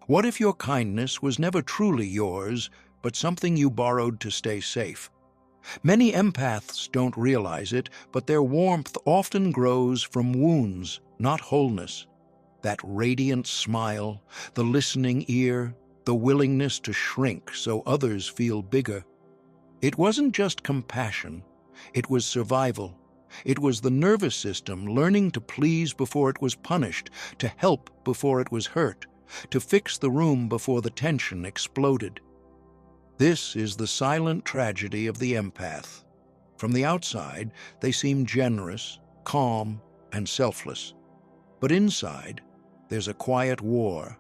What if your kindness was never truly yours, but something you borrowed to stay safe? Many empaths don't realize it, but their warmth often grows from wounds, not wholeness. That radiant smile, the listening ear, the willingness to shrink so others feel bigger. It wasn't just compassion, it was survival. It was the nervous system learning to please before it was punished, to help before it was hurt, to fix the room before the tension exploded. This is the silent tragedy of the empath. From the outside, they seem generous, calm, and selfless. But inside, there's a quiet war.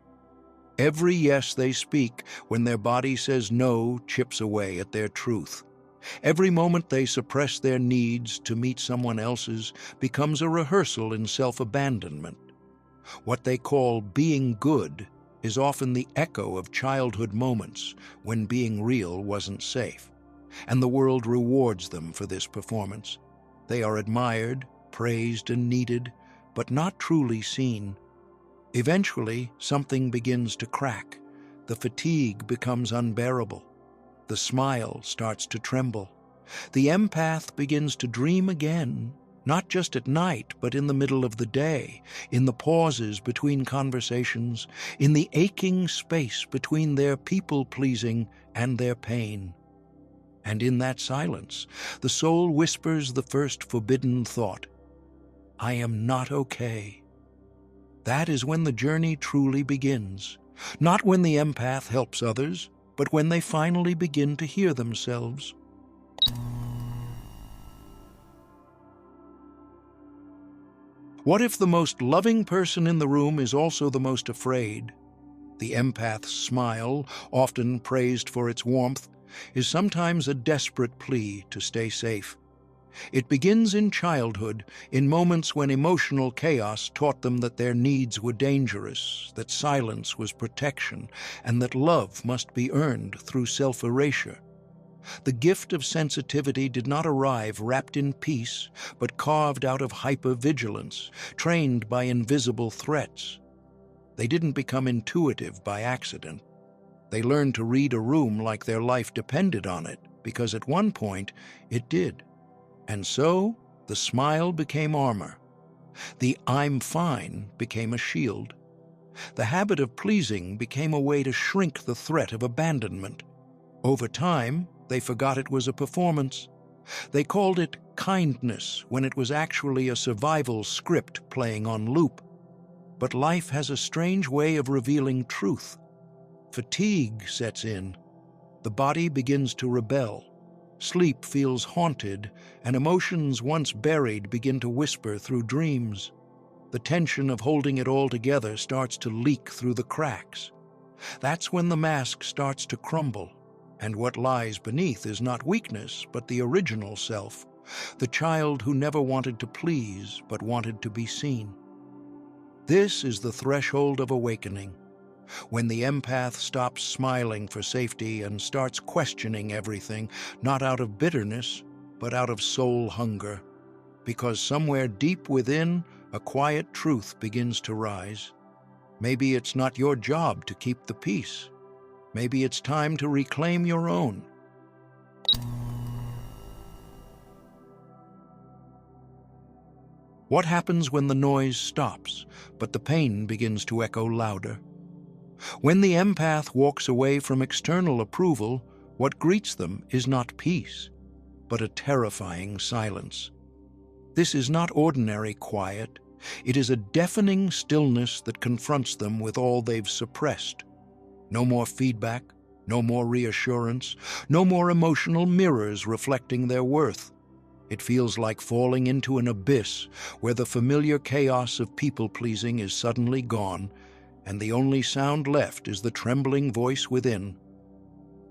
Every yes they speak when their body says no chips away at their truth. Every moment they suppress their needs to meet someone else's becomes a rehearsal in self-abandonment. What they call being good is often the echo of childhood moments when being real wasn't safe, and the world rewards them for this performance. They are admired, praised, and needed, but not truly seen. Eventually, something begins to crack. The fatigue becomes unbearable. The smile starts to tremble. The empath begins to dream again, not just at night, but in the middle of the day, in the pauses between conversations, in the aching space between their people-pleasing and their pain. And in that silence, the soul whispers the first forbidden thought, "I am not okay." That is when the journey truly begins, not when the empath helps others, but when they finally begin to hear themselves. What if the most loving person in the room is also the most afraid? The empath's smile, often praised for its warmth, is sometimes a desperate plea to stay safe. It begins in childhood, in moments when emotional chaos taught them that their needs were dangerous, that silence was protection, and that love must be earned through self-erasure. The gift of sensitivity did not arrive wrapped in peace, but carved out of hypervigilance, trained by invisible threats. They didn't become intuitive by accident. They learned to read a room like their life depended on it, because at one point it did. And so, the smile became armor. The "I'm fine" became a shield. The habit of pleasing became a way to shrink the threat of abandonment. Over time, they forgot it was a performance. They called it kindness when it was actually a survival script playing on loop. But life has a strange way of revealing truth. Fatigue sets in. The body begins to rebel. Sleep feels haunted, and emotions once buried begin to whisper through dreams. The tension of holding it all together starts to leak through the cracks. That's when the mask starts to crumble, and what lies beneath is not weakness, but the original self, the child who never wanted to please, but wanted to be seen. This is the threshold of awakening, when the empath stops smiling for safety and starts questioning everything, not out of bitterness, but out of soul hunger. Because somewhere deep within, a quiet truth begins to rise. Maybe it's not your job to keep the peace. Maybe it's time to reclaim your own. What happens when the noise stops, but the pain begins to echo louder? When the empath walks away from external approval, what greets them is not peace, but a terrifying silence. This is not ordinary quiet. It is a deafening stillness that confronts them with all they've suppressed. No more feedback, no more reassurance, no more emotional mirrors reflecting their worth. It feels like falling into an abyss where the familiar chaos of people-pleasing is suddenly gone, and the only sound left is the trembling voice within.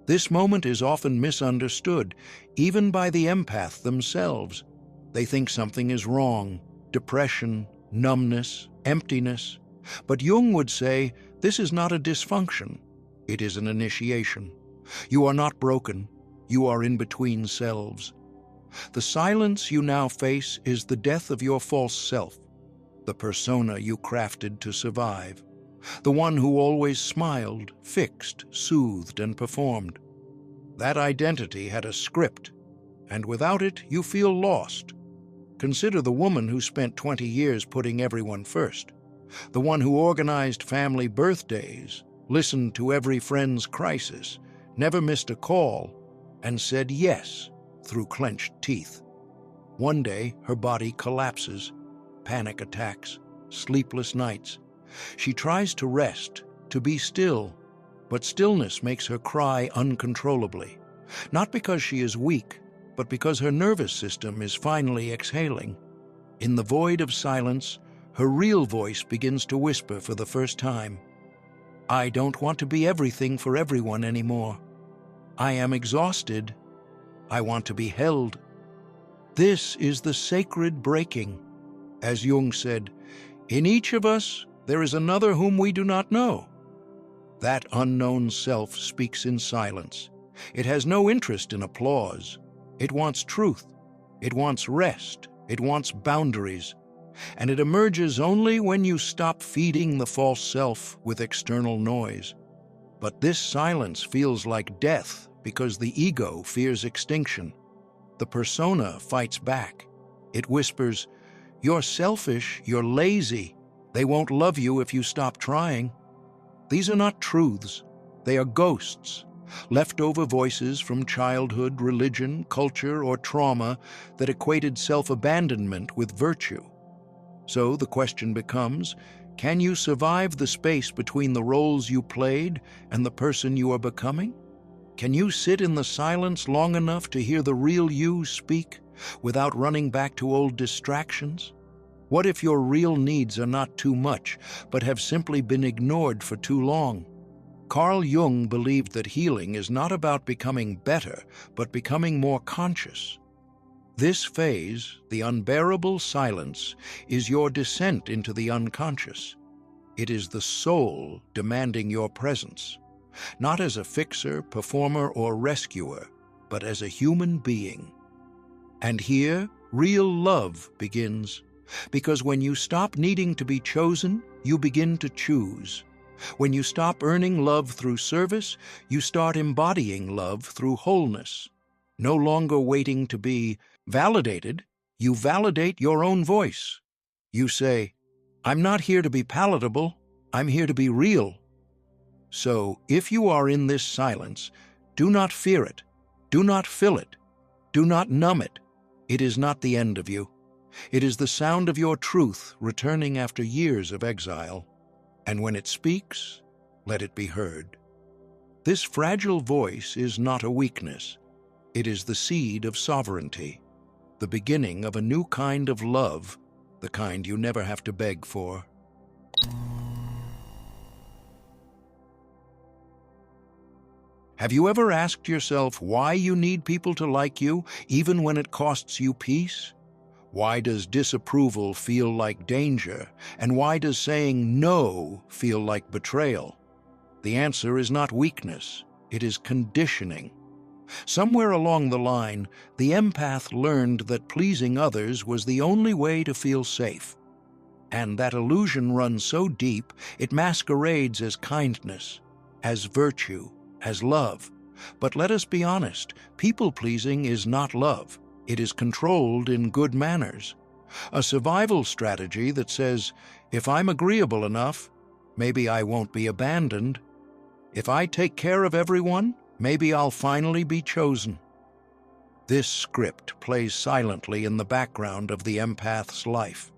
This moment is often misunderstood, even by the empath themselves. They think something is wrong, depression, numbness, emptiness. But Jung would say, this is not a dysfunction, it is an initiation. You are not broken, you are in between selves. The silence you now face is the death of your false self, the persona you crafted to survive. the one who always smiled, fixed, soothed, and performed. That identity had a script, and without it you feel lost. Consider the woman who spent 20 years putting everyone first, the one who organized family birthdays, listened to every friend's crisis, never missed a call, and said yes through clenched teeth. One day, her body collapses, panic attacks, sleepless nights. She tries to rest, to be still, but stillness makes her cry uncontrollably, not because she is weak, but because her nervous system is finally exhaling. In the void of silence, her real voice begins to whisper for the first time. I don't want to be everything for everyone anymore. I am exhausted. I want to be held. This is the sacred breaking. As Jung said, in each of us there is another whom we do not know. That unknown self speaks in silence. It has no interest in applause. It wants truth. It wants rest. It wants boundaries. And it emerges only when you stop feeding the false self with external noise. But this silence feels like death because the ego fears extinction. The persona fights back. It whispers, "You're selfish, you're lazy. They won't love you if you stop trying." These are not truths. They are ghosts, leftover voices from childhood, religion, culture, or trauma that equated self-abandonment with virtue. So the question becomes, can you survive the space between the roles you played and the person you are becoming? Can you sit in the silence long enough to hear the real you speak without running back to old distractions? What if your real needs are not too much, but have simply been ignored for too long? Carl Jung believed that healing is not about becoming better, but becoming more conscious. This phase, the unbearable silence, is your descent into the unconscious. It is the soul demanding your presence, not as a fixer, performer, or rescuer, but as a human being. And here, real love begins, because when you stop needing to be chosen, you begin to choose. When you stop earning love through service, you start embodying love through wholeness. No longer waiting to be validated, you validate your own voice. You say, I'm not here to be palatable, I'm here to be real. So, if you are in this silence, do not fear it, do not fill it, do not numb it. It is not the end of you. It is the sound of your truth returning after years of exile. And when it speaks, let it be heard. This fragile voice is not a weakness. It is the seed of sovereignty, the beginning of a new kind of love, the kind you never have to beg for. Have you ever asked yourself why you need people to like you, even when it costs you peace? Why does disapproval feel like danger, and why does saying no feel like betrayal? The answer is not weakness, it is conditioning. Somewhere along the line, the empath learned that pleasing others was the only way to feel safe. And that illusion runs so deep, it masquerades as kindness, as virtue, as love. But let us be honest, people-pleasing is not love. It is controlled in good manners. A survival strategy that says, if I'm agreeable enough, maybe I won't be abandoned. If I take care of everyone, maybe I'll finally be chosen. This script plays silently in the background of the empath's life.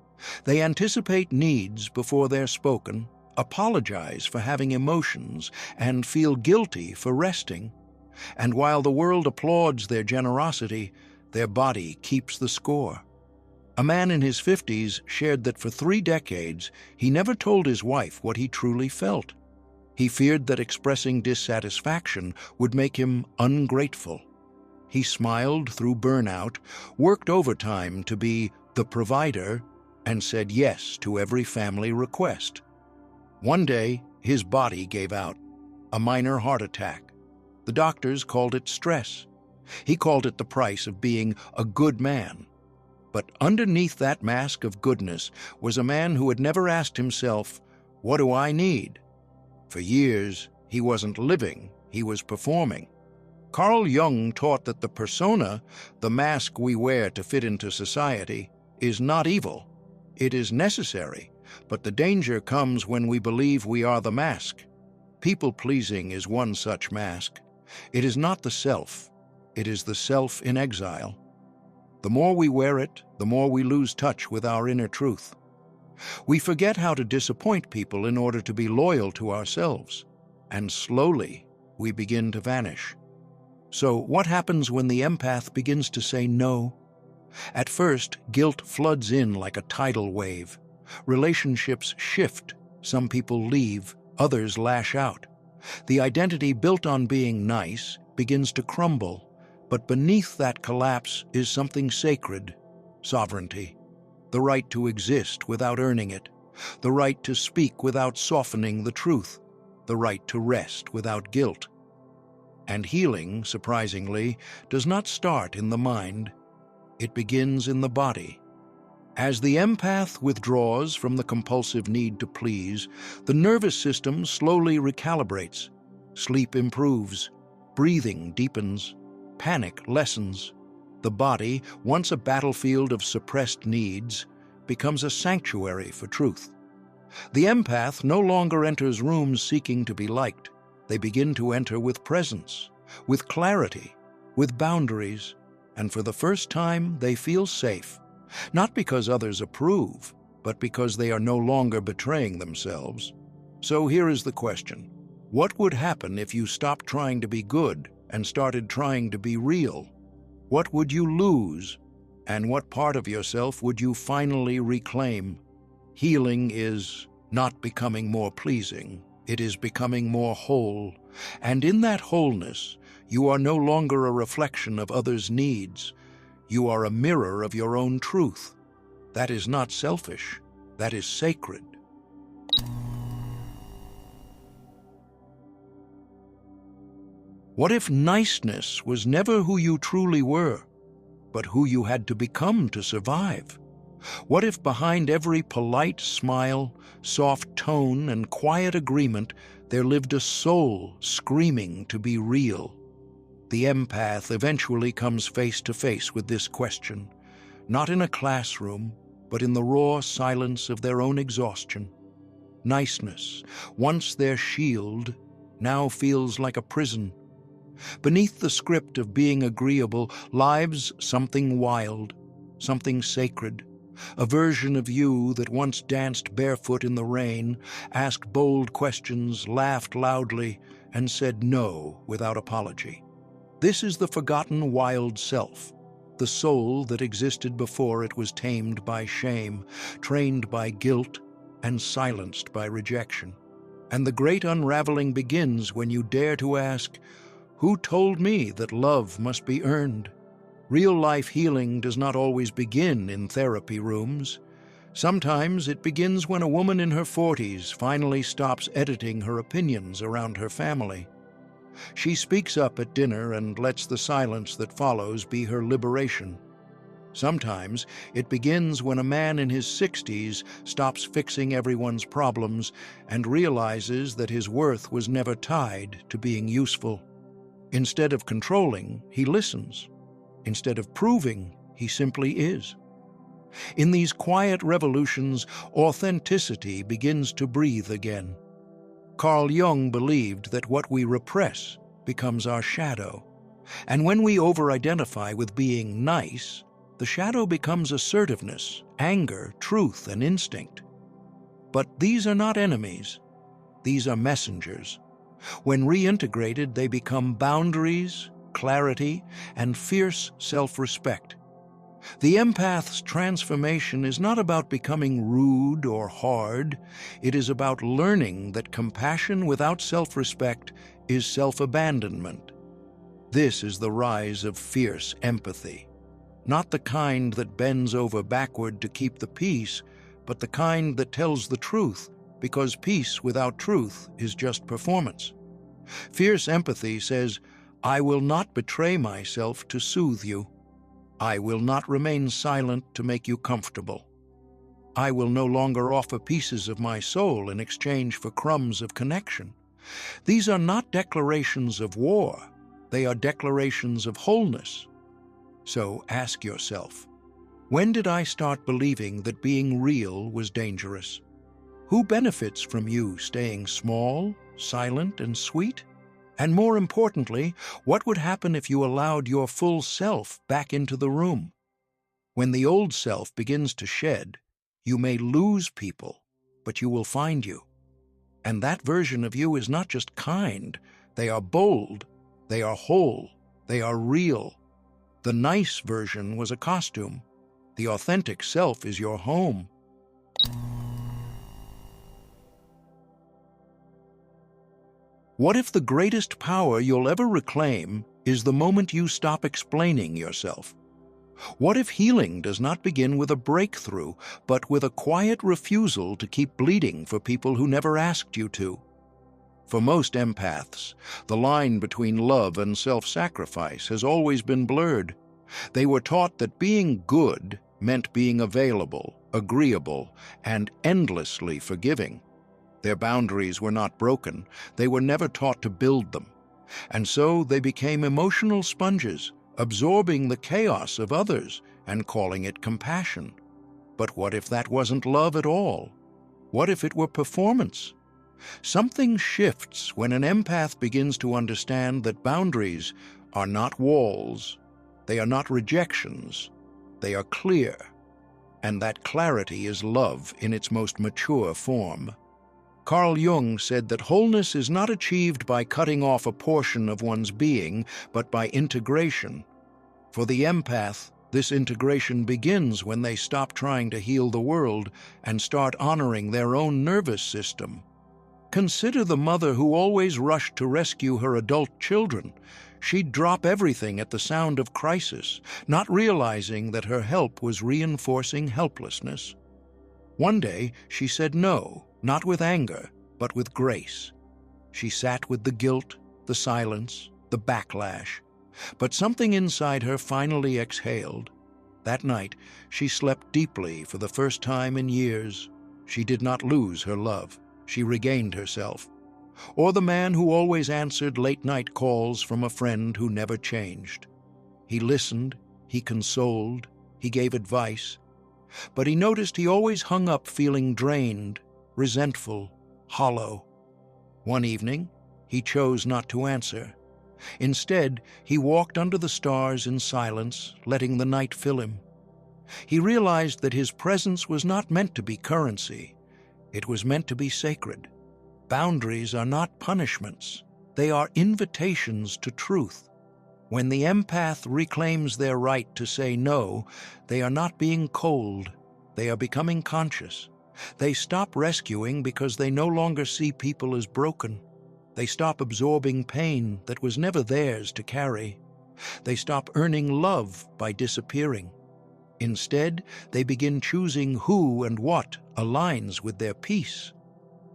They anticipate needs before they're spoken, apologize for having emotions, and feel guilty for resting. And while the world applauds their generosity, their body keeps the score. A man in his 50s shared that for 3 decades he never told his wife what he truly felt. He feared that expressing dissatisfaction would make him ungrateful. He smiled through burnout, worked overtime to be the provider, and said yes to every family request. One day, his body gave out, a minor heart attack. The doctors called it stress. He called it the price of being a good man. But underneath that mask of goodness was a man who had never asked himself, What do I need? For years, he wasn't living, he was performing. Carl Jung taught that the persona, the mask we wear to fit into society, is not evil. It is necessary, but the danger comes when we believe we are the mask. People-pleasing is one such mask. It is not the self, it is the self in exile. The more we wear it, the more we lose touch with our inner truth. We forget how to disappoint people in order to be loyal to ourselves, and slowly we begin to vanish. So what happens when the empath begins to say no? At first, guilt floods in like a tidal wave. Relationships shift, some people leave, others lash out. The identity built on being nice begins to crumble, but beneath that collapse is something sacred: sovereignty. The right to exist without earning it, the right to speak without softening the truth, the right to rest without guilt. And healing, surprisingly, does not start in the mind. It begins in the body. As the empath withdraws from the compulsive need to please, the nervous system slowly recalibrates. Sleep improves, breathing deepens, panic lessens. The body, once a battlefield of suppressed needs, becomes a sanctuary for truth. The empath no longer enters rooms seeking to be liked. They begin to enter with presence, with clarity, with boundaries, and for the first time they feel safe, not because others approve, but because they are no longer betraying themselves. So here is the question: what would happen if you stopped trying to be good and started trying to be real? What would you lose, and what part of yourself would you finally reclaim? Healing is not becoming more pleasing. It is becoming more whole, and in that wholeness, you are no longer a reflection of others' needs. You are a mirror of your own truth. That is not selfish. That is sacred. What if niceness was never who you truly were, but who you had to become to survive? What if behind every polite smile, soft tone, and quiet agreement there lived a soul screaming to be real? The empath eventually comes face to face with this question, not in a classroom, but in the raw silence of their own exhaustion. Niceness, once their shield, now feels like a prison. Beneath the script of being agreeable lies something wild, something sacred, a version of you that once danced barefoot in the rain, asked bold questions, laughed loudly, and said no without apology. This is the forgotten wild self, the soul that existed before it was tamed by shame, trained by guilt, and silenced by rejection. And the great unraveling begins when you dare to ask, "Who told me that love must be earned?" Real-life healing does not always begin in therapy rooms. Sometimes it begins when a woman in her 40s finally stops editing her opinions around her family. She speaks up at dinner and lets the silence that follows be her liberation. Sometimes it begins when a man in his 60s stops fixing everyone's problems and realizes that his worth was never tied to being useful. Instead of controlling, he listens. Instead of proving, he simply is. In these quiet revolutions, authenticity begins to breathe again. Carl Jung believed that what we repress becomes our shadow. And when we over-identify with being nice, the shadow becomes assertiveness, anger, truth, and instinct. But these are not enemies. These are messengers. When reintegrated, they become boundaries, clarity, and fierce self-respect. The empath's transformation is not about becoming rude or hard. It is about learning that compassion without self-respect is self-abandonment. This is the rise of fierce empathy. Not the kind that bends over backward to keep the peace, but the kind that tells the truth, because peace without truth is just performance. Fierce empathy says, "I will not betray myself to soothe you. I will not remain silent to make you comfortable." I will no longer offer pieces of my soul in exchange for crumbs of connection. These are not declarations of war. They are declarations of wholeness. So ask yourself, when did I start believing that being real was dangerous? Who benefits from you staying small, silent, and sweet? And more importantly, what would happen if you allowed your full self back into the room? When the old self begins to shed, you may lose people, but you will find you. And that version of you is not just kind. They are bold. They are whole. They are real. The nice version was a costume. The authentic self is your home. What if the greatest power you'll ever reclaim is the moment you stop explaining yourself? What if healing does not begin with a breakthrough, but with a quiet refusal to keep bleeding for people who never asked you to? For most empaths, the line between love and self-sacrifice has always been blurred. They were taught that being good meant being available, agreeable, and endlessly forgiving. Their boundaries were not broken. They were never taught to build them. And so they became emotional sponges, absorbing the chaos of others and calling it compassion. But what if that wasn't love at all? What if it were performance? Something shifts when an empath begins to understand that boundaries are not walls, they are not rejections, they are clear, and that clarity is love in its most mature form. Carl Jung said that wholeness is not achieved by cutting off a portion of one's being, but by integration. For the empath, this integration begins when they stop trying to heal the world and start honoring their own nervous system. Consider the mother who always rushed to rescue her adult children. She'd drop everything at the sound of crisis, not realizing that her help was reinforcing helplessness. One day, she said no, not with anger, but with grace. She sat with the guilt, the silence, the backlash, but something inside her finally exhaled. That night, she slept deeply for the first time in years. She did not lose her love. She regained herself. Or the man who always answered late-night calls from a friend who never changed. He listened, he consoled, he gave advice, but he noticed he always hung up feeling drained, resentful, hollow. One evening, he chose not to answer. Instead, he walked under the stars in silence, letting the night fill him. He realized that his presence was not meant to be currency. It was meant to be sacred. Boundaries are not punishments. They are invitations to truth. When the empath reclaims their right to say no, they are not being cold. They are becoming conscious. They stop rescuing because they no longer see people as broken. They stop absorbing pain that was never theirs to carry. They stop earning love by disappearing. Instead, they begin choosing who and what aligns with their peace.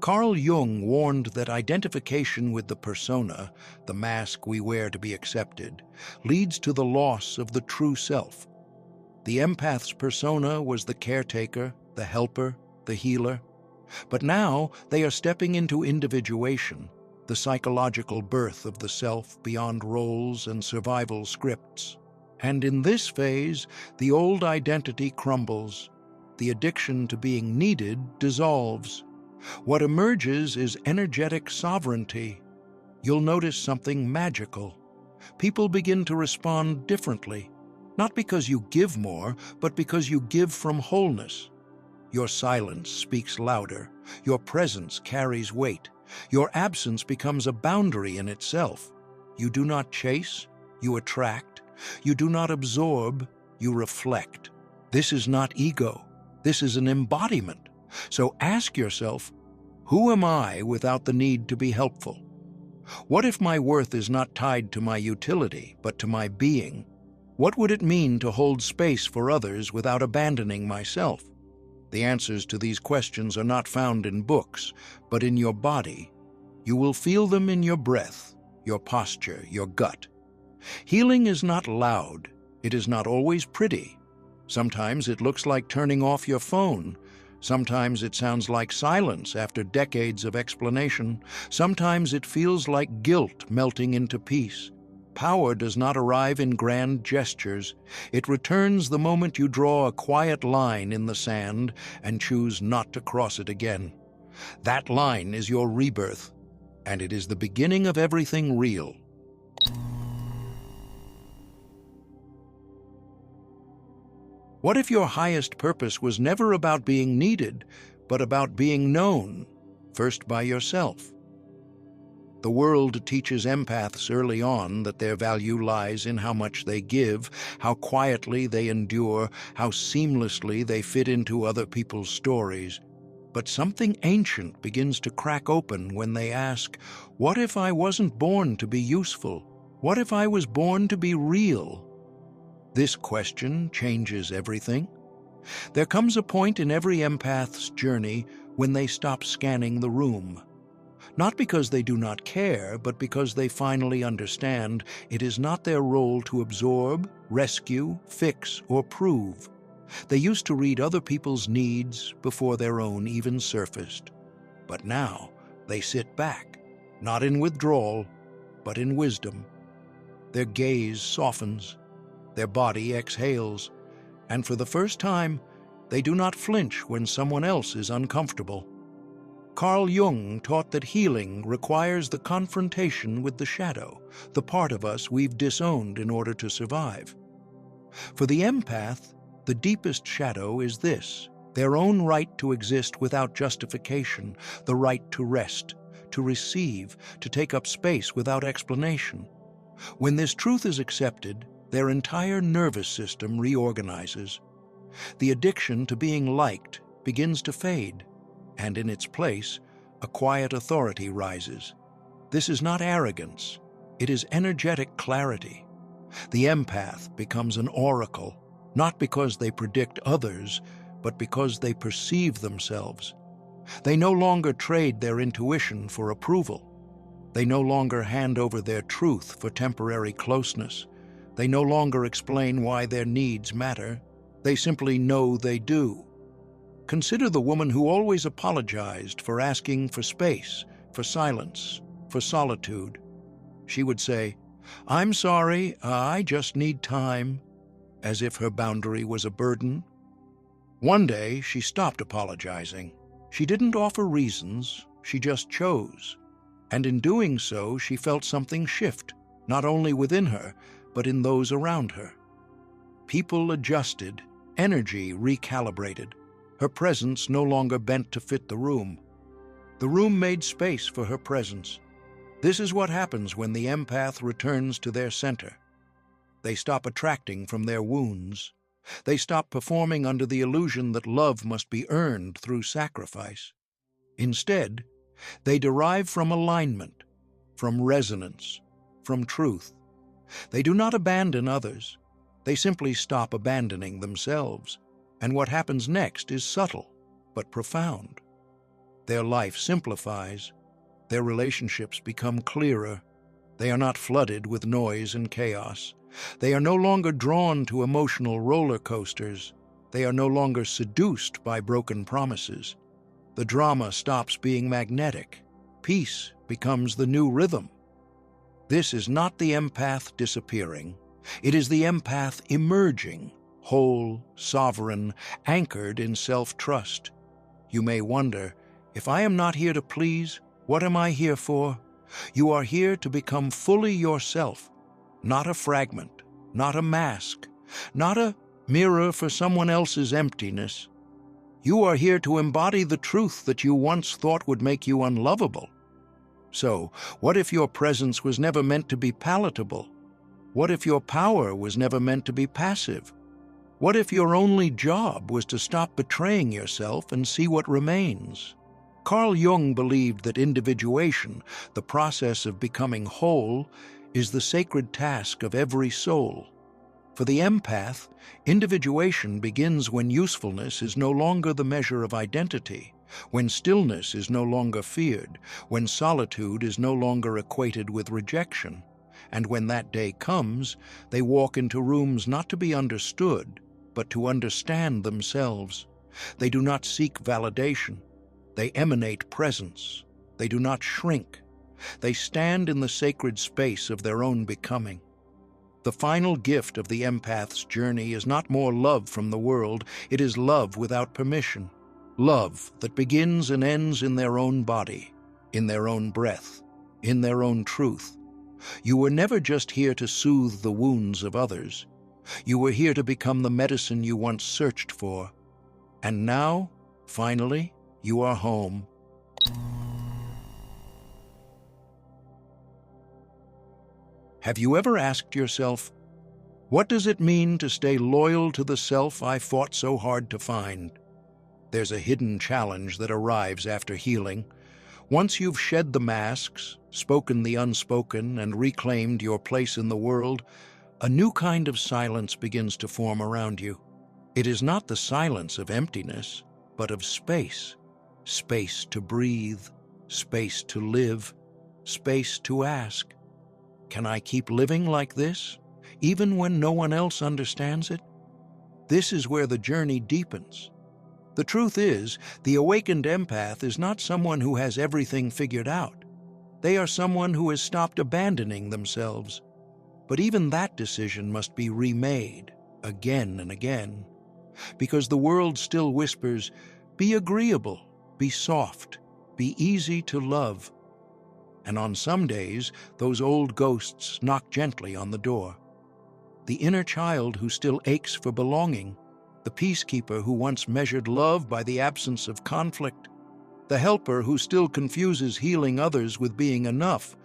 Carl Jung warned that identification with the persona, the mask we wear to be accepted, leads to the loss of the true self. The empath's persona was the caretaker, the helper, the healer. But now they are stepping into individuation, the psychological birth of the self beyond roles and survival scripts. And in this phase, the old identity crumbles. The addiction to being needed dissolves. What emerges is energetic sovereignty. You'll notice something magical. People begin to respond differently, not because you give more, but because you give from wholeness. Your silence speaks louder. Your presence carries weight. Your absence becomes a boundary in itself. You do not chase, you attract. You do not absorb, you reflect. This is not ego. This is an embodiment. So ask yourself, who am I without the need to be helpful? What if my worth is not tied to my utility, but to my being? What would it mean to hold space for others without abandoning myself? The answers to these questions are not found in books, but in your body. You will feel them in your breath, your posture, your gut. Healing is not loud. It is not always pretty. Sometimes it looks like turning off your phone. Sometimes it sounds like silence after decades of explanation. Sometimes it feels like guilt melting into peace. Power does not arrive in grand gestures. It returns the moment you draw a quiet line in the sand and choose not to cross it again. That line is your rebirth, and it is the beginning of everything real. What if your highest purpose was never about being needed, but about being known, first by yourself? The world teaches empaths early on that their value lies in how much they give, how quietly they endure, how seamlessly they fit into other people's stories. But something ancient begins to crack open when they ask, what if I wasn't born to be useful? What if I was born to be real? This question changes everything. There comes a point in every empath's journey when they stop scanning the room. Not because they do not care, but because they finally understand it is not their role to absorb, rescue, fix, or prove. They used to read other people's needs before their own even surfaced. But now they sit back, not in withdrawal, but in wisdom. Their gaze softens. Their body exhales, and for the first time, they do not flinch when someone else is uncomfortable. Carl Jung taught that healing requires the confrontation with the shadow, the part of us we've disowned in order to survive. For the empath, the deepest shadow is this: their own right to exist without justification, the right to rest, to receive, to take up space without explanation. When this truth is accepted, their entire nervous system reorganizes. The addiction to being liked begins to fade, and in its place, a quiet authority rises. This is not arrogance, it is energetic clarity. The empath becomes an oracle, not because they predict others, but because they perceive themselves. They no longer trade their intuition for approval. They no longer hand over their truth for temporary closeness. They no longer explain why their needs matter. They simply know they do. Consider the woman who always apologized for asking for space, for silence, for solitude. She would say, "I'm sorry, I just need time," as if her boundary was a burden. One day, she stopped apologizing. She didn't offer reasons, she just chose. And in doing so, she felt something shift, not only within her, but in those around her. People adjusted, energy recalibrated. Her presence no longer bent to fit the room. The room made space for her presence. This is what happens when the empath returns to their center. They stop attracting from their wounds. They stop performing under the illusion that love must be earned through sacrifice. Instead, they derive from alignment, from resonance, from truth. They do not abandon others. They simply stop abandoning themselves. And what happens next is subtle, but profound. Their life simplifies. Their relationships become clearer. They are not flooded with noise and chaos. They are no longer drawn to emotional roller coasters. They are no longer seduced by broken promises. The drama stops being magnetic. Peace becomes the new rhythm. This is not the empath disappearing. It is the empath emerging, whole, sovereign, anchored in self-trust. You may wonder, if I am not here to please, what am I here for? You are here to become fully yourself, not a fragment, not a mask, not a mirror for someone else's emptiness. You are here to embody the truth that you once thought would make you unlovable. So, what if your presence was never meant to be palatable? What if your power was never meant to be passive? What if your only job was to stop betraying yourself and see what remains? Carl Jung believed that individuation, the process of becoming whole, is the sacred task of every soul. For the empath, individuation begins when usefulness is no longer the measure of identity, when stillness is no longer feared, when solitude is no longer equated with rejection. And when that day comes, they walk into rooms not to be understood, but to understand themselves. They do not seek validation. They emanate presence. They do not shrink. They stand in the sacred space of their own becoming. The final gift of the empath's journey is not more love from the world, it is love without permission. Love that begins and ends in their own body, in their own breath, in their own truth. You were never just here to soothe the wounds of others. You were here to become the medicine you once searched for. And now, finally, you are home. Have you ever asked yourself, what does it mean to stay loyal to the self I fought so hard to find? There's a hidden challenge that arrives after healing. Once you've shed the masks, spoken the unspoken, and reclaimed your place in the world, a new kind of silence begins to form around you. It is not the silence of emptiness, but of space. Space to breathe, space to live, space to ask, can I keep living like this, even when no one else understands it? This is where the journey deepens. The truth is, the awakened empath is not someone who has everything figured out. They are someone who has stopped abandoning themselves. But even that decision must be remade again and again, because the world still whispers, be agreeable, be soft, be easy to love. And on some days, those old ghosts knock gently on the door. The inner child who still aches for belonging, the peacekeeper who once measured love by the absence of conflict, the helper who still confuses healing others with being enough.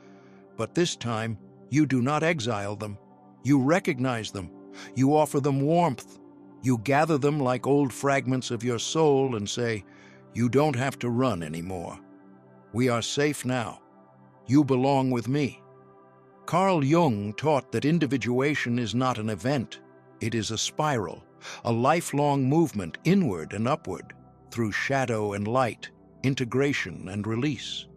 But this time, you do not exile them. You recognize them. You offer them warmth. You gather them like old fragments of your soul and say, you don't have to run anymore. We are safe now. You belong with me. Carl Jung taught that individuation is not an event. It is a spiral, a lifelong movement inward and upward, through shadow and light, integration and release.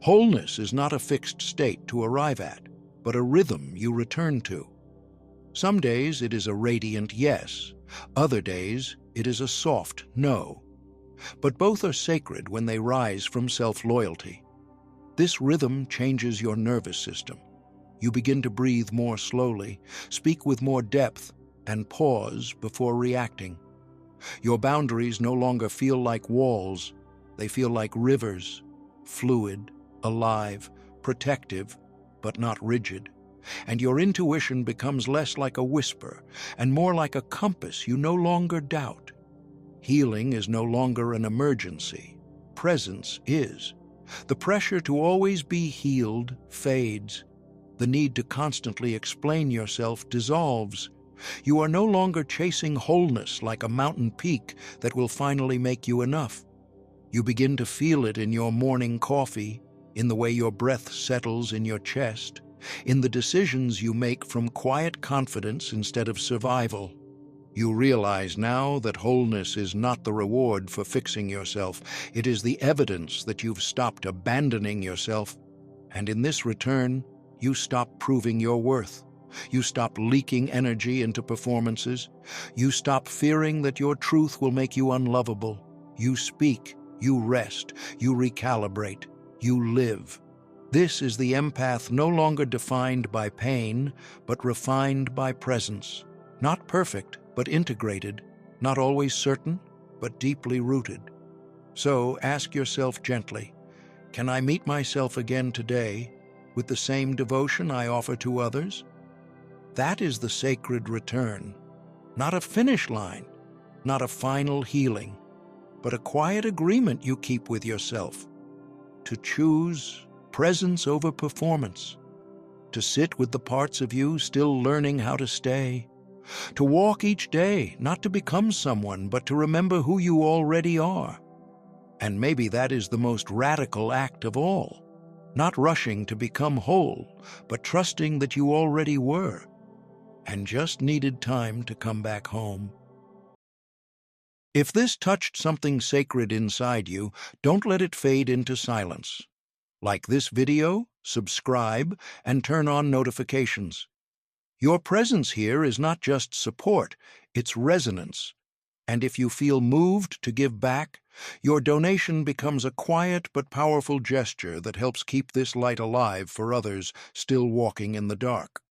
Wholeness is not a fixed state to arrive at, but a rhythm you return to. Some days it is a radiant yes, other days it is a soft no. But both are sacred when they rise from self-loyalty. This rhythm changes your nervous system. You begin to breathe more slowly, speak with more depth, and pause before reacting. Your boundaries no longer feel like walls. They feel like rivers, fluid, alive, protective, but not rigid. And your intuition becomes less like a whisper and more like a compass you no longer doubt. Healing is no longer an emergency. Presence is. The pressure to always be healed fades. The need to constantly explain yourself dissolves. You are no longer chasing wholeness like a mountain peak that will finally make you enough. You begin to feel it in your morning coffee, in the way your breath settles in your chest, in the decisions you make from quiet confidence instead of survival. You realize now that wholeness is not the reward for fixing yourself. It is the evidence that you've stopped abandoning yourself. And in this return, you stop proving your worth. You stop leaking energy into performances. You stop fearing that your truth will make you unlovable. You speak, you rest, you recalibrate, you live. This is the empath no longer defined by pain, but refined by presence. Not perfect, but integrated, not always certain, but deeply rooted. So ask yourself gently, can I meet myself again today with the same devotion I offer to others? That is the sacred return, not a finish line, not a final healing, but a quiet agreement you keep with yourself, to choose presence over performance, to sit with the parts of you still learning how to stay, to walk each day, not to become someone, but to remember who you already are. And maybe that is the most radical act of all, not rushing to become whole, but trusting that you already were, and just needed time to come back home. If this touched something sacred inside you, don't let it fade into silence. Like this video, subscribe, and turn on notifications. Your presence here is not just support, it's resonance. And if you feel moved to give back, your donation becomes a quiet but powerful gesture that helps keep this light alive for others still walking in the dark.